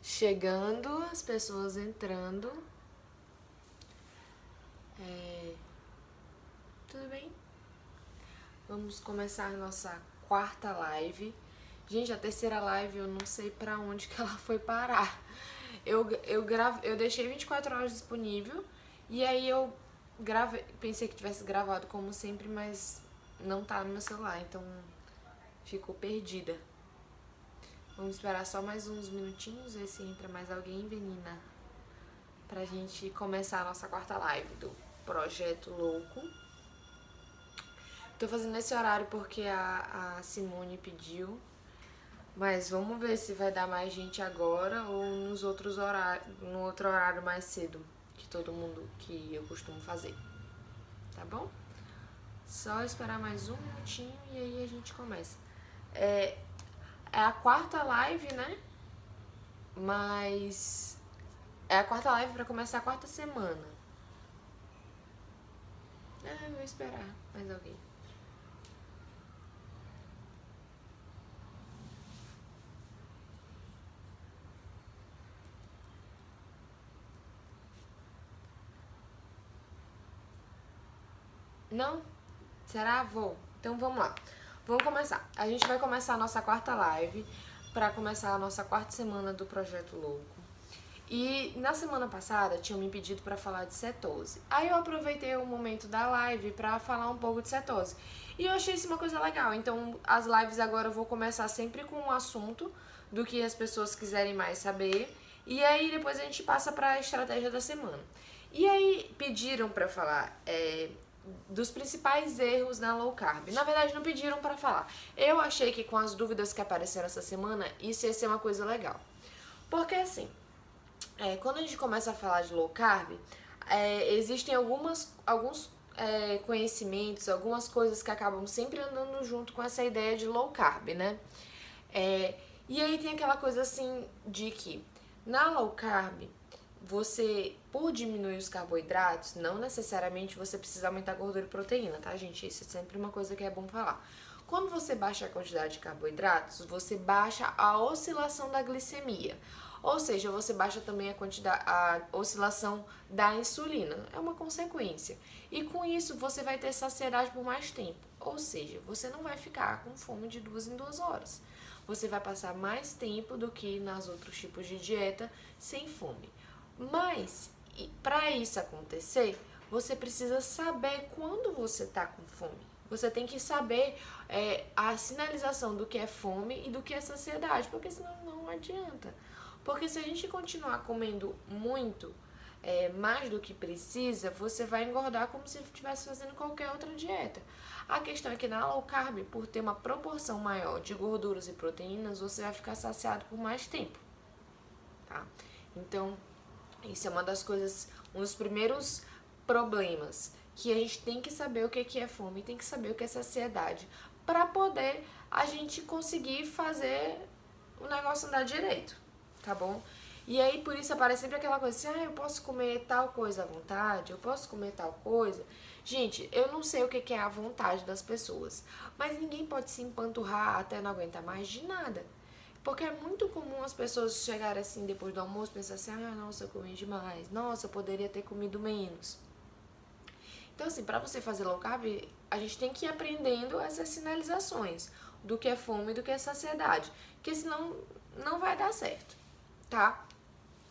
chegando, as pessoas entrando. Tudo bem? Vamos começar a nossa quarta live. Gente, a terceira live eu não sei pra onde que ela foi parar. Eu deixei 24 horas disponível e aí eu pensei que tivesse gravado como sempre, mas não tá no meu celular, então ficou perdida. Vamos esperar só mais uns minutinhos, ver se entra mais alguém, menina, pra gente começar a nossa quarta live do Projeto Louco. Tô fazendo esse horário porque a Simone pediu, mas vamos ver se vai dar mais gente agora ou nos outros horários, no outro horário mais cedo que eu costumo fazer, tá bom? Só esperar mais um minutinho e aí a gente começa. É a quarta live, né? Mas é a quarta live pra começar a quarta semana. Vou esperar mais alguém. Não? Será? Vou. Então vamos lá. Vamos começar. A gente vai começar a nossa quarta live para começar a nossa quarta semana do Projeto Louco. E na semana passada tinham me pedido para falar de cetose. Aí eu aproveitei o momento da live para falar um pouco de cetose. E eu achei isso uma coisa legal. Então as lives agora eu vou começar sempre com um assunto do que as pessoas quiserem mais saber. E aí depois a gente passa para a estratégia da semana. E aí pediram para falar dos principais erros na low carb. Na verdade, não pediram para falar. Eu achei que com as dúvidas que apareceram essa semana, isso ia ser uma coisa legal. Porque assim, quando a gente começa a falar de low carb, existem alguns conhecimentos, algumas coisas que acabam sempre andando junto com essa ideia de low carb, né? E aí tem aquela coisa assim de que na low carb, você, por diminuir os carboidratos, não necessariamente você precisa aumentar gordura e proteína, tá, gente? Isso é sempre uma coisa que é bom falar. Quando você baixa a quantidade de carboidratos, você baixa a oscilação da glicemia. Ou seja, você baixa também a oscilação da insulina. É uma consequência. E com isso, você vai ter saciedade por mais tempo. Ou seja, você não vai ficar com fome de 2 em 2 horas. Você vai passar mais tempo do que nas outros tipos de dieta sem fome. Mas, para isso acontecer, você precisa saber quando você está com fome. Você tem que saber a sinalização do que é fome e do que é saciedade, porque senão não adianta. Porque se a gente continuar comendo muito, mais do que precisa, você vai engordar como se estivesse fazendo qualquer outra dieta. A questão é que na low carb, por ter uma proporção maior de gorduras e proteínas, você vai ficar saciado por mais tempo, tá? Então, isso é uma das coisas, um dos primeiros problemas, que a gente tem que saber o que é fome, tem que saber o que é saciedade, para poder a gente conseguir fazer o negócio andar direito, tá bom? E aí, por isso, aparece sempre aquela coisa assim, eu posso comer tal coisa à vontade, eu posso comer tal coisa. Gente, eu não sei o que é a vontade das pessoas, mas ninguém pode se empanturrar até não aguentar mais de nada. Porque é muito comum as pessoas chegarem assim depois do almoço e pensar assim, nossa, eu comi demais, nossa, eu poderia ter comido menos. Então, assim, pra você fazer low carb, a gente tem que ir aprendendo essas sinalizações do que é fome e do que é saciedade, porque senão não vai dar certo, tá?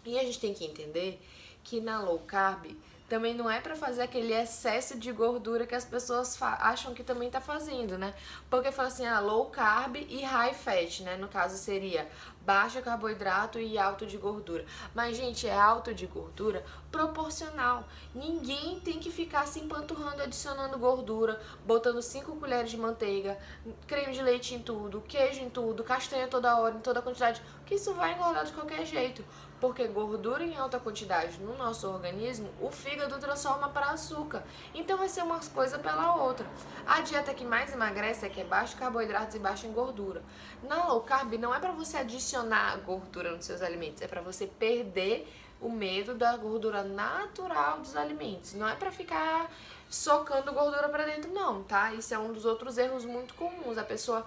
E a gente tem que entender que na low carb também não é para fazer aquele excesso de gordura que as pessoas acham que também tá fazendo, né? Porque fala assim, low carb e high fat, né? No caso seria baixa carboidrato e alto de gordura. Mas, gente, é alto de gordura proporcional. Ninguém tem que ficar se empanturrando, adicionando gordura, botando 5 colheres de manteiga, creme de leite em tudo, queijo em tudo, castanha toda hora, em toda a quantidade, porque isso vai engordar de qualquer jeito. Porque gordura em alta quantidade no nosso organismo, o fígado transforma para açúcar. Então vai ser uma coisa pela outra. A dieta que mais emagrece é que é baixa em carboidratos e baixa em gordura. Na low carb não é para você adicionar gordura nos seus alimentos, é para você perder o medo da gordura natural dos alimentos. Não é para ficar socando gordura para dentro não, tá? Isso é um dos outros erros muito comuns, a pessoa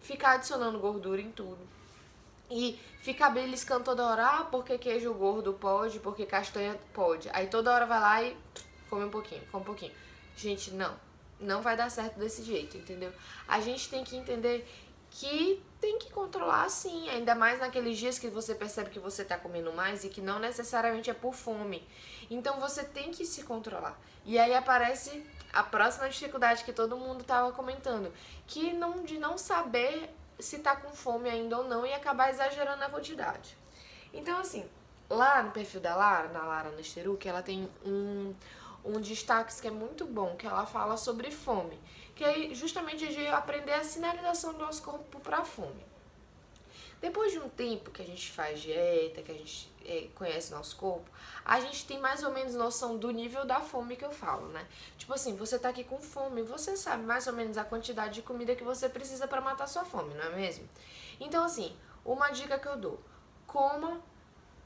ficar adicionando gordura em tudo. e ficar beliscando toda hora, ah, porque queijo gordo pode, porque castanha pode. Aí toda hora vai lá e come um pouquinho, come um pouquinho. Gente, não vai dar certo desse jeito, entendeu? A gente tem que entender que tem que controlar sim, ainda mais naqueles dias que você percebe que você tá comendo mais e que não necessariamente é por fome. Então você tem que se controlar. E aí aparece a próxima dificuldade que todo mundo tava comentando, que de não saber se tá com fome ainda ou não e acabar exagerando na quantidade. Então assim, lá no perfil da Lara, na Lara Nesteru, que ela tem um destaque que é muito bom, que ela fala sobre fome, que é justamente de aprender a sinalização do nosso corpo para a fome. Depois de um tempo que a gente faz dieta, que a gente conhece nosso corpo, a gente tem mais ou menos noção do nível da fome que eu falo, né? Tipo assim, você tá aqui com fome, você sabe mais ou menos a quantidade de comida que você precisa para matar sua fome, não é mesmo? Então assim, uma dica que eu dou, coma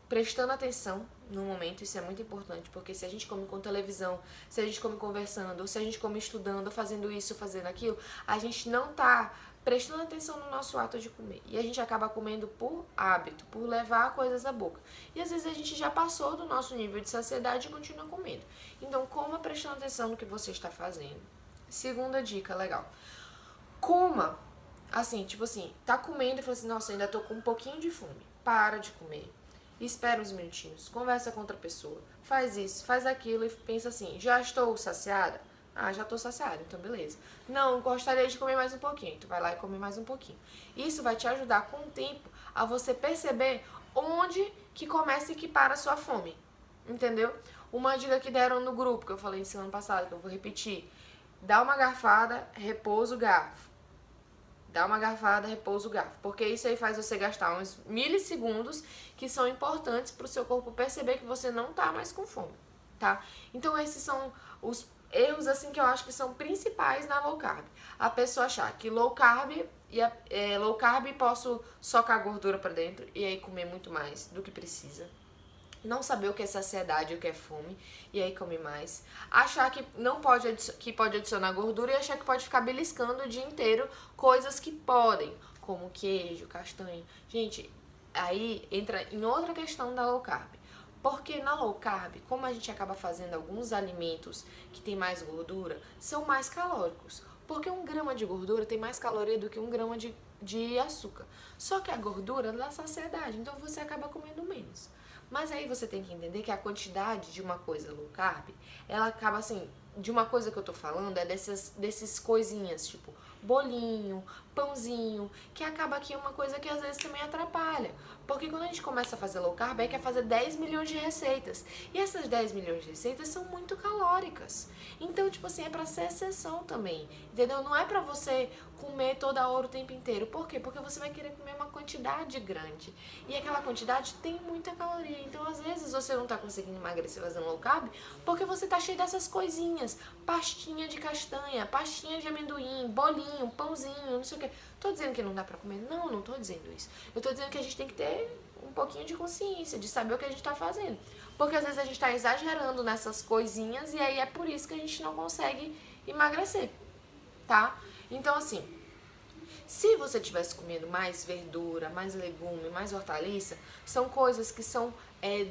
prestando atenção no momento, isso é muito importante, porque se a gente come com televisão, se a gente come conversando, ou se a gente come estudando, ou fazendo isso, ou fazendo aquilo, a gente não tá prestando atenção no nosso ato de comer. E a gente acaba comendo por hábito, por levar coisas à boca. E às vezes a gente já passou do nosso nível de saciedade e continua comendo. Então, coma prestando atenção no que você está fazendo. Segunda dica, legal. Coma, assim, tipo assim, tá comendo e fala assim, nossa, ainda tô com um pouquinho de fome. Para de comer. Espera uns minutinhos, conversa com outra pessoa, faz isso, faz aquilo e pensa assim, já estou saciada? Ah, já estou saciada, então beleza. Não, gostaria de comer mais um pouquinho, tu vai lá e come mais um pouquinho. Isso vai te ajudar com o tempo a você perceber onde que começa e que para a sua fome, entendeu? Uma dica que deram no grupo, que eu falei semana passada, que eu vou repetir, dá uma garfada, repousa o garfo. Dá uma garfada, repousa o garfo. Porque isso aí faz você gastar uns milissegundos que são importantes para o seu corpo perceber que você não tá mais com fome, tá? Então esses são os erros assim que eu acho que são principais na low carb. A pessoa achar que low carb posso socar gordura para dentro e aí comer muito mais do que precisa. Não saber o que é saciedade e o que é fome, e aí come mais. Achar que não pode, que pode adicionar gordura e achar que pode ficar beliscando o dia inteiro coisas que podem, como queijo, castanha. Gente, aí entra em outra questão da low carb. Porque na low carb, como a gente acaba fazendo alguns alimentos que tem mais gordura, são mais calóricos. Porque 1 grama de gordura tem mais caloria do que 1 grama de açúcar. Só que a gordura dá saciedade, então você acaba comendo menos. Mas aí você tem que entender que a quantidade de uma coisa low carb, ela acaba assim, de uma coisa que eu tô falando, é desses coisinhas, tipo bolinho, pãozinho, que acaba que é uma coisa que às vezes também atrapalha. Porque quando a gente começa a fazer low carb, quer fazer 10 milhões de receitas. E essas 10 milhões de receitas são muito calóricas. Então, tipo assim, é pra ser exceção também, entendeu? Não é pra você comer toda hora o tempo inteiro. Por quê? Porque você vai querer comer uma quantidade grande. E aquela quantidade tem muita caloria. Então, às vezes, você não tá conseguindo emagrecer fazendo low carb porque você tá cheio dessas coisinhas. Pastinha de castanha, pastinha de amendoim, bolinho, pãozinho, não sei o quê. Tô dizendo que não dá pra comer? Não, não tô dizendo isso. Eu tô dizendo que a gente tem que ter um pouquinho de consciência, de saber o que a gente tá fazendo. Porque às vezes a gente tá exagerando nessas coisinhas e aí é por isso que a gente não consegue emagrecer, tá? Então, assim, se você estivesse comendo mais verdura, mais legume, mais hortaliça, são coisas que são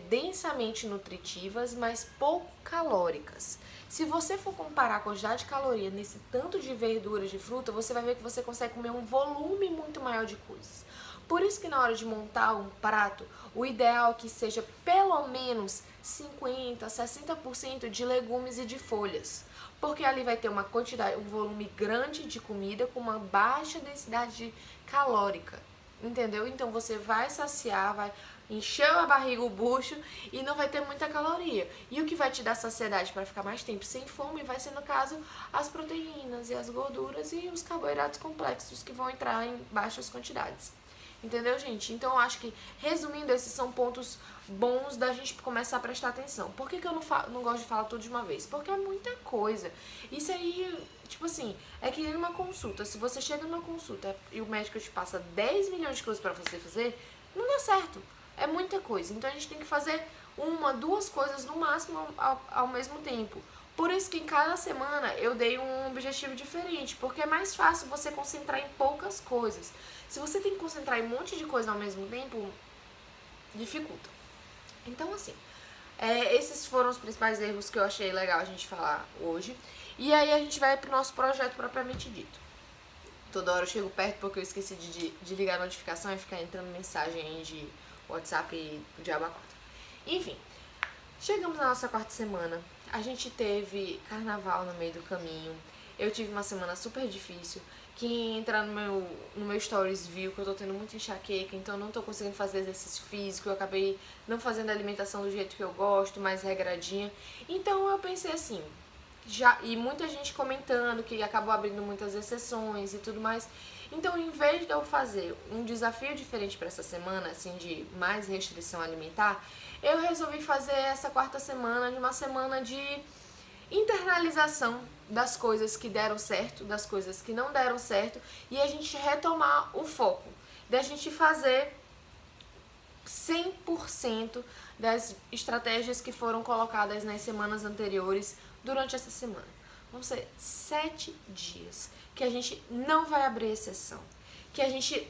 densamente nutritivas, mas pouco calóricas. Se você for comparar a quantidade de caloria nesse tanto de verduras, de fruta, você vai ver que você consegue comer um volume muito maior de coisas. Por isso que na hora de montar um prato, o ideal é que seja pelo menos 50, 60% de legumes e de folhas. Porque ali vai ter uma quantidade, um volume grande de comida com uma baixa densidade calórica. Entendeu? Então você vai saciar, vai encher a barriga, o bucho e não vai ter muita caloria. E o que vai te dar saciedade para ficar mais tempo sem fome vai ser, no caso, as proteínas e as gorduras e os carboidratos complexos que vão entrar em baixas quantidades. Entendeu, gente? Então eu acho que, resumindo, esses são pontos bons da gente começar a prestar atenção. Por que eu não gosto de falar tudo de uma vez? Porque é muita coisa. Isso aí, tipo assim, é que numa consulta. Se você chega numa consulta e o médico te passa 10 milhões de coisas pra você fazer, não dá certo. É muita coisa. Então a gente tem que fazer 1, 2 coisas no máximo ao mesmo tempo. Por isso que em cada semana eu dei um objetivo diferente, porque é mais fácil você concentrar em poucas coisas. Se você tem que concentrar em um monte de coisa ao mesmo tempo, dificulta. Então, assim, esses foram os principais erros que eu achei legal a gente falar hoje. E aí a gente vai pro nosso projeto propriamente dito. Toda hora eu chego perto porque eu esqueci de ligar a notificação e ficar entrando mensagem aí de WhatsApp e diabo a quatro. Enfim, chegamos na nossa quarta semana. A gente teve carnaval no meio do caminho. Eu tive uma semana super difícil. Quem entrar no meu stories viu que eu tô tendo muita enxaqueca, então eu não tô conseguindo fazer exercício físico. Eu acabei não fazendo a alimentação do jeito que eu gosto, mais regradinha. Então eu pensei assim, e muita gente comentando que acabou abrindo muitas exceções e tudo mais. Então, em vez de eu fazer um desafio diferente para essa semana, assim, de mais restrição alimentar, eu resolvi fazer essa quarta semana de uma semana de internalização das coisas que deram certo, das coisas que não deram certo, e a gente retomar o foco, da gente fazer 100% das estratégias que foram colocadas nas semanas anteriores durante essa semana. Vão ser 7 dias que a gente não vai abrir exceção, que a gente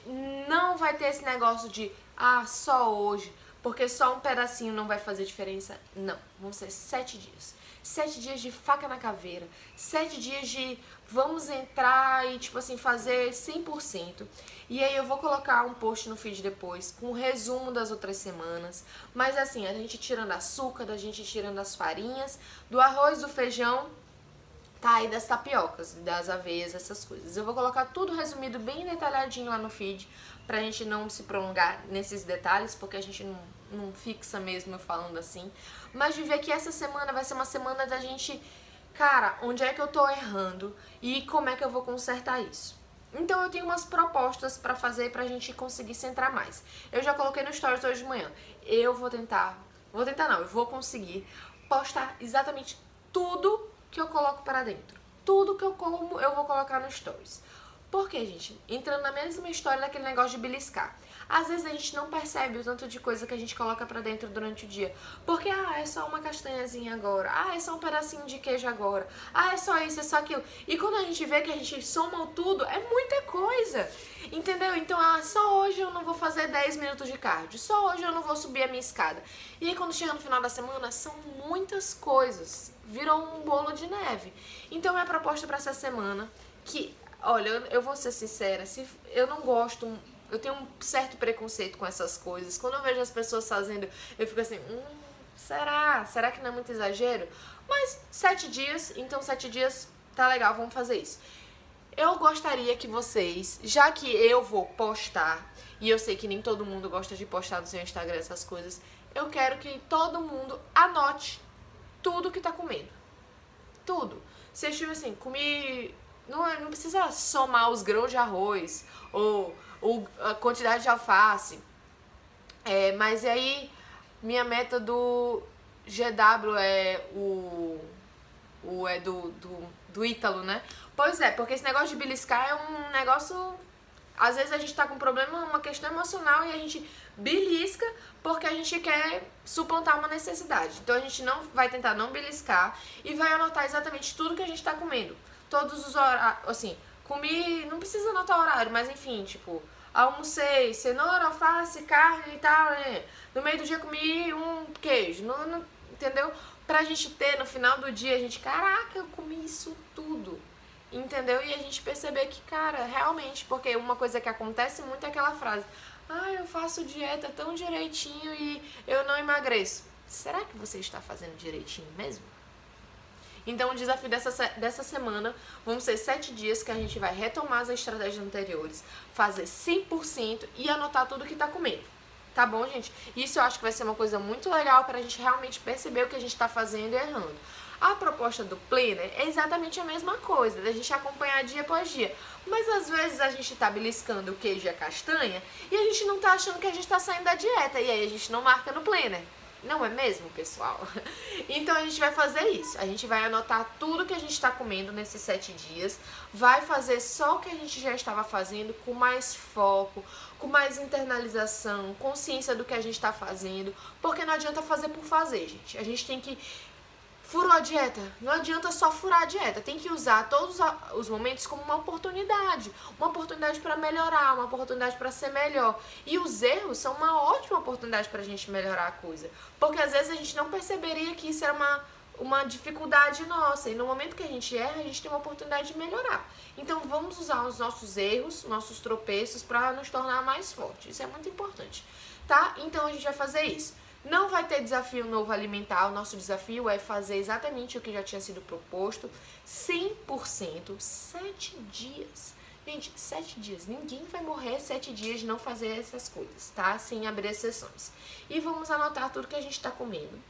não vai ter esse negócio de só hoje, porque só um pedacinho não vai fazer diferença. Não, vão ser 7 dias. 7 dias de faca na caveira, 7 dias de vamos entrar e, tipo assim, fazer 100%. E aí eu vou colocar um post no feed depois, com um resumo das outras semanas. Mas assim, a gente tirando açúcar, a gente tirando as farinhas, do arroz, do feijão, tá? E das tapiocas, das aveias, essas coisas. Eu vou colocar tudo resumido bem detalhadinho lá no feed, pra gente não se prolongar nesses detalhes, porque a gente não fixa mesmo eu falando assim. Mas de ver que essa semana vai ser uma semana da gente, cara, onde é que eu tô errando e como é que eu vou consertar isso. Então eu tenho umas propostas pra fazer pra gente conseguir centrar mais. Eu já coloquei no stories hoje de manhã. Eu eu vou conseguir postar exatamente tudo que eu coloco para dentro. Tudo que eu como, eu vou colocar no stories. Por quê, gente? Entrando na mesma história daquele negócio de beliscar. Às vezes a gente não percebe o tanto de coisa que a gente coloca pra dentro durante o dia. Porque, é só uma castanhazinha agora. É só um pedacinho de queijo agora. É só isso, é só aquilo. E quando a gente vê que a gente soma tudo, é muita coisa. Entendeu? Então, só hoje eu não vou fazer 10 minutos de cardio. Só hoje eu não vou subir a minha escada. E aí, quando chega no final da semana, são muitas coisas. Virou um bolo de neve. Então, minha proposta pra essa semana, que, olha, eu vou ser sincera, eu não gosto... Eu tenho um certo preconceito com essas coisas. Quando eu vejo as pessoas fazendo, eu fico assim, será? Será que não é muito exagero? Mas 7 dias, então 7 dias tá legal, vamos fazer isso. Eu gostaria que vocês, já que eu vou postar, e eu sei que nem todo mundo gosta de postar no seu Instagram essas coisas, eu quero que todo mundo anote tudo que tá comendo. Tudo. Se eu estiver assim, comi... Não precisa somar os grãos de arroz ou a quantidade de alface. Mas aí, minha meta do GW é do Ítalo, né? Pois é, porque esse negócio de beliscar é um negócio... Às vezes a gente tá com um problema, uma questão emocional, e a gente belisca porque a gente quer suplantar uma necessidade. Então a gente não vai tentar não beliscar e vai anotar exatamente tudo que a gente tá comendo. Todos os horários, assim, comi, não precisa anotar horário, mas enfim, tipo, almocei, cenoura, alface, carne e tal, né? No meio do dia comi um queijo, entendeu? Pra gente ter, no final do dia, a gente, caraca, eu comi isso tudo, entendeu? E a gente perceber que, cara, realmente, porque uma coisa que acontece muito é aquela frase, eu faço dieta tão direitinho e eu não emagreço. Será que você está fazendo direitinho mesmo? Então, o desafio dessa semana vão ser 7 dias que a gente vai retomar as estratégias anteriores, fazer 100% e anotar tudo que tá comendo. Tá bom, gente? Isso eu acho que vai ser uma coisa muito legal pra gente realmente perceber o que a gente tá fazendo e errando. A proposta do Planner é exatamente a mesma coisa, da gente acompanhar dia após dia. Mas às vezes a gente tá beliscando o queijo e a castanha e a gente não tá achando que a gente tá saindo da dieta, e aí a gente não marca no Planner. Não é mesmo, pessoal? Então a gente vai fazer isso. A gente vai anotar tudo que a gente está comendo nesses 7 dias. Vai fazer só o que a gente já estava fazendo, com mais foco, com mais internalização, consciência do que a gente está fazendo. Porque não adianta fazer por fazer, gente. A gente tem que Furou a dieta? Não adianta só furar a dieta. Tem que usar todos os momentos como uma oportunidade. Uma oportunidade para melhorar, uma oportunidade para ser melhor. E os erros são uma ótima oportunidade para a gente melhorar a coisa. Porque às vezes a gente não perceberia que isso era uma dificuldade nossa. E no momento que a gente erra, a gente tem uma oportunidade de melhorar. Então vamos usar os nossos erros, nossos tropeços para nos tornar mais fortes. Isso é muito importante, tá? Então a gente vai fazer isso. Não vai ter desafio novo alimentar, o nosso desafio é fazer exatamente o que já tinha sido proposto, 100%, 7 dias. Gente, 7 dias, ninguém vai morrer 7 dias de não fazer essas coisas, tá? Sem abrir exceções. E vamos anotar tudo que a gente tá comendo.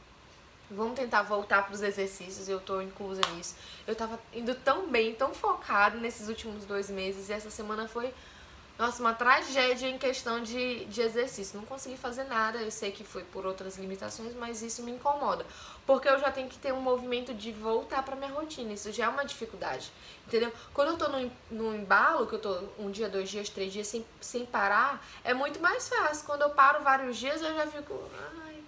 Vamos tentar voltar para os exercícios, eu tô inclusa nisso. Eu tava indo tão bem, tão focado nesses últimos 2 meses, e essa semana foi... Nossa, uma tragédia em questão de exercício. Não consegui fazer nada, eu sei que foi por outras limitações, mas isso me incomoda. Porque eu já tenho que ter um movimento de voltar pra minha rotina, isso já é uma dificuldade, entendeu? Quando eu tô no embalo, que eu tô 1 dia, 2 dias, 3 dias sem parar, é muito mais fácil. Quando eu paro vários dias, eu já fico, ai,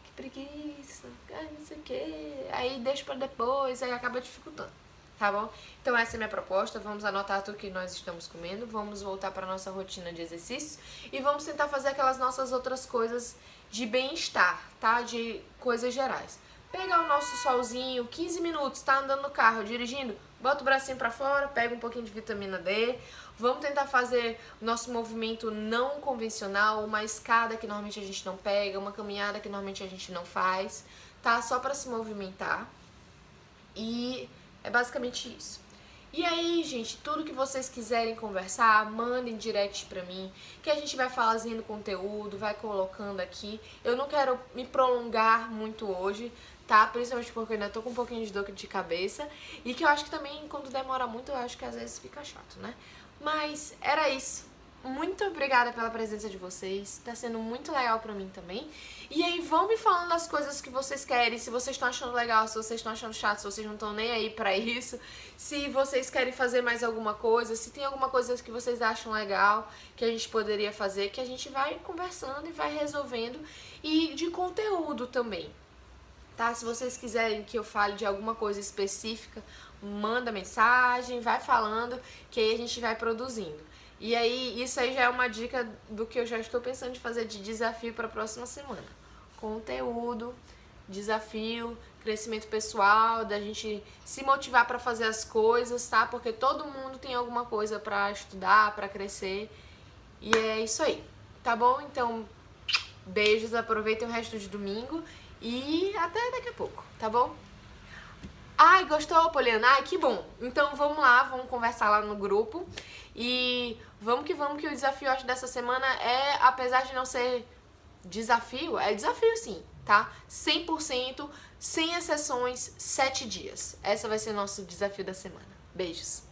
que preguiça, ai, não sei o quê. Aí deixo pra depois, aí acaba dificultando. Tá bom? Então essa é a minha proposta, vamos anotar tudo que nós estamos comendo, vamos voltar para nossa rotina de exercícios e vamos tentar fazer aquelas nossas outras coisas de bem-estar, tá? De coisas gerais. Pegar o nosso solzinho, 15 minutos, tá andando no carro, dirigindo, bota o bracinho para fora, pega um pouquinho de vitamina D, vamos tentar fazer o nosso movimento não convencional, uma escada que normalmente a gente não pega, uma caminhada que normalmente a gente não faz, tá? Só para se movimentar. E é basicamente isso. E aí, gente, tudo que vocês quiserem conversar, mandem direct pra mim, que a gente vai fazendo conteúdo, vai colocando aqui. Eu não quero me prolongar muito hoje, tá? Principalmente porque eu ainda tô com um pouquinho de dor de cabeça. E que eu acho que também, quando demora muito, eu acho que às vezes fica chato, né? Mas era isso. Muito obrigada pela presença de vocês, tá sendo muito legal pra mim também. E aí vão me falando as coisas que vocês querem, se vocês estão achando legal, se vocês estão achando chato, se vocês não estão nem aí pra isso, se vocês querem fazer mais alguma coisa, se tem alguma coisa que vocês acham legal, que a gente poderia fazer, que a gente vai conversando e vai resolvendo, e de conteúdo também, tá? Se vocês quiserem que eu fale de alguma coisa específica, manda mensagem, vai falando, que aí a gente vai produzindo. E aí, isso aí já é uma dica do que eu já estou pensando de fazer de desafio para a próxima semana. Conteúdo, desafio, crescimento pessoal, da gente se motivar para fazer as coisas, tá? Porque todo mundo tem alguma coisa para estudar, para crescer. E é isso aí, tá bom? Então, beijos, aproveitem o resto de domingo e até daqui a pouco, tá bom? Ai, gostou, Poliana? Ai, que bom. Então vamos lá, vamos conversar lá no grupo. E vamos que o desafio, acho, dessa semana é, apesar de não ser desafio, é desafio sim, tá? 100%, sem exceções, 7 dias. Essa vai ser nosso desafio da semana. Beijos.